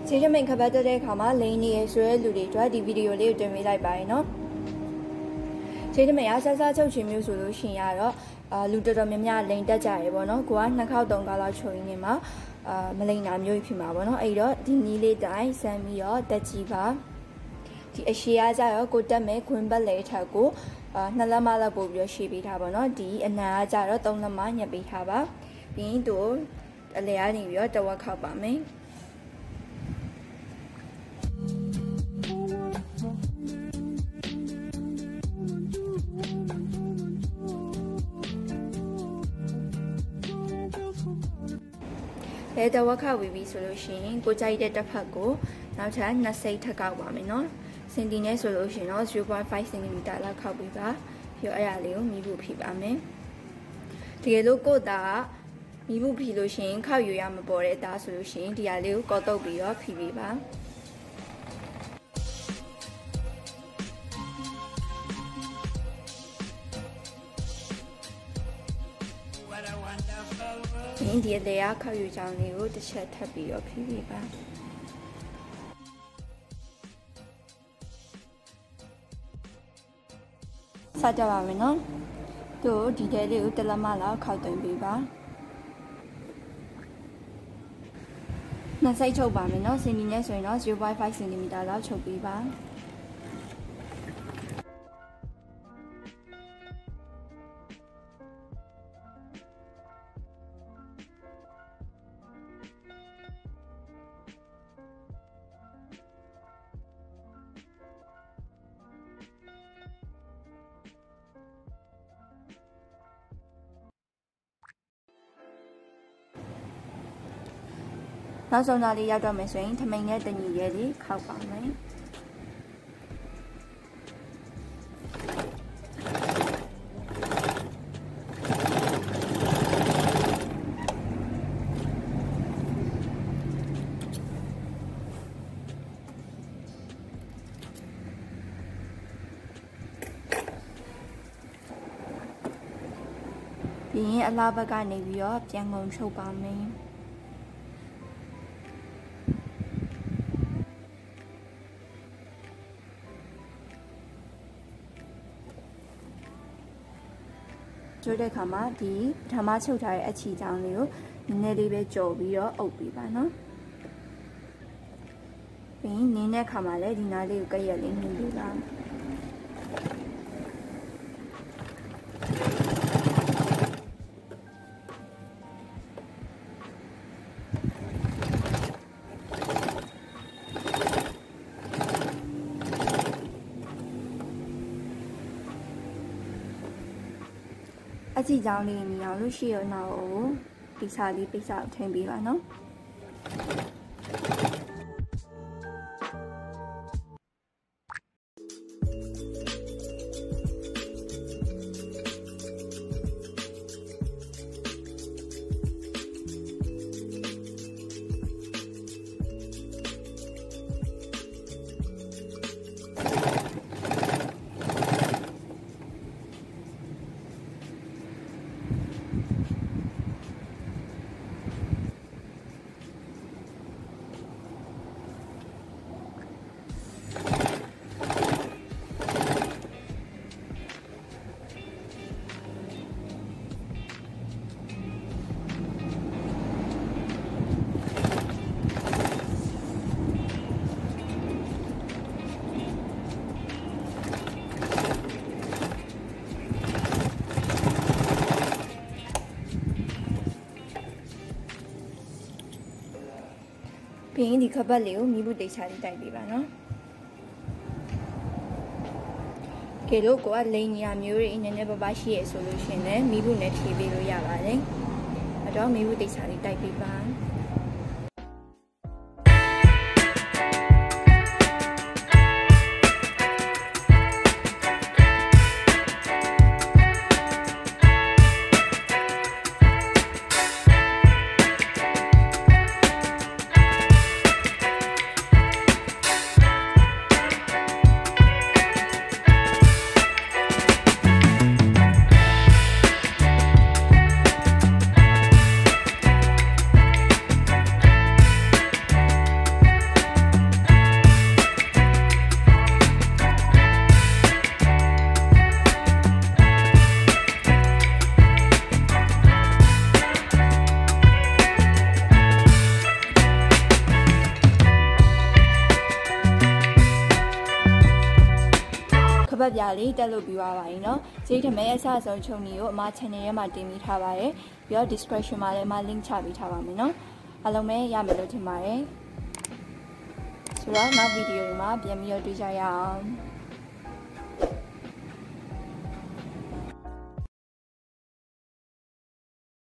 ကျေးဇူးမင်ခပတ်တဲ့အခါမှာလိန်နေရဆိုတဲ့လူတွေအတွက်ဒီဗီဒီယိုလေးကိုတင်ပေးလိုက်ပါတယ်နော်ကျေးဇူးမင်အားဆဆချုပ်ချင်မျိုးဆိုလို့ရှိရင်ကတော့လူတော်တော်များများလိန်တက်ကြရပေါ့နော်ကိုက2ခေါက်3ခေါက်လောက်ချုပ်ရင်းနေမှာမလိန်နာမျိုးဖြစ်မှာပေါ့နော်အဲ့တော့ဒီနီးလေးတိုင်းဆမ်းပြီးတော့တက်ကြည့်ပါဒီအရှိအားကြတော့ကိုတက်မဲ့ခွင်းပတ်လေထက်ကို2လက်မလောက်ပို့ပြီးတော့ရှည်ပေးထားပါနော်ဒီအနာအားကြတော့3လက်မညှပ်ပေးထားပါပြီးရင်သူအလဲအားနေပြီးတော့တဝက်ခောက်ပါမယ်လဲတဝက်ခောက်ပြီးပြီဆိုလို့ရှိရင်ကိုကြိုက်တဲ့တစ်ဖက်ကိုနောက်ထပ်2စိတ်ထပ်ကောက်ပါမယ်နော်စင်တီနဲ့ဆိုလို့ရှိရင်တော့ 0.5 cm လောက်ခောက်ပြီးပါပြီးတော့အဲ့ဒါလေးကိုမီးဖို့ဖိပါမယ်တကယ်လို့ကိုတာမီးဖို့ဖိလို့ရှိရင်ခောက်ယူရမပေါ်တဲ့သားဆိုလို့ရှိရင်ဒီဟာလေးကိုကောက်တုပ်ပြီးတော့ဖိပေးပါဒီအသေးအခောက်ယူကြောင်းလေးကိုတစ်ချက်ထပ်ပြီးတော့ဖိပေးပါစကြပါမယ်နော်တို့ဒီတဲလေးကိုတစ်လက်မလောက်ခောက်သွင်းပေးပါနှစ်စိတ်ချုပ်ပါမယ်နော်စင်တီနဲ့ဆိုရင်တော့ 0.5 cm လောက်ချုပ်ပေးပါနောက်ဆုံးသားလေးရောက်တော့မယ်ဆိုရင်ထမိန်နဲ့တညီရဲလေးခောက်ပါမယ်ပြီးရင်အလားဘက်ကနေပြီးတော့ပြန်ကုန်ချုပ်ပါမယ်ကျိုးတဲ့ခါမှာဒီပထမချုပ်ထားတဲ့အချီချောင်းလေးကိုနည်းနည်းလေးပဲကြော်ပြီးတော့အုပ်ပေးပါနော်ပြီးရင်နင်းတဲ့ခါမှာလည်းဒီနားလေးကိုကက်ရက်လေးနှင်းပေးပါအကြည့်ကြောင်းလေးမြင်အောင်လို့ရှိရနောက်ကိုပိစာလေးပိစာထည့်ပေးပါနော်ပြီးရင်ဒီခပတ်လေးကိုမီးဘူးတိတ်ချလေးတိုက်ပေးပါနော်ကဲလို့ကိုကလိန်ညာမျိုးတွေနည်းနည်းပါးပါးရှိရဆိုလို့ရှိရင်လည်းမီးဘူးနဲ့ဖြည့်ပေးလို့ရပါတယ်အဲ့တော့မီးဘူးတိတ်ချလေးတိုက်ပေးပါ ပတ်ပြားလေးတက်လို့ပြီးသွားပါပြီနော်စိတ်ထမဲအစအဆုံးချုပ်နေကိုအမ channel ထဲမှာတင်ပေးထားပါတယ်ပြီးတော့ description မှာလည်းအမ link ချပေးထားပါမယ်နော်အားလုံးပဲရမယ်လို့ထင်ပါတယ်ဆိုတော့နောက်ဗီဒီယိုတွေမှာပြန်ပြီးတော့တွေ့ကြရအောင်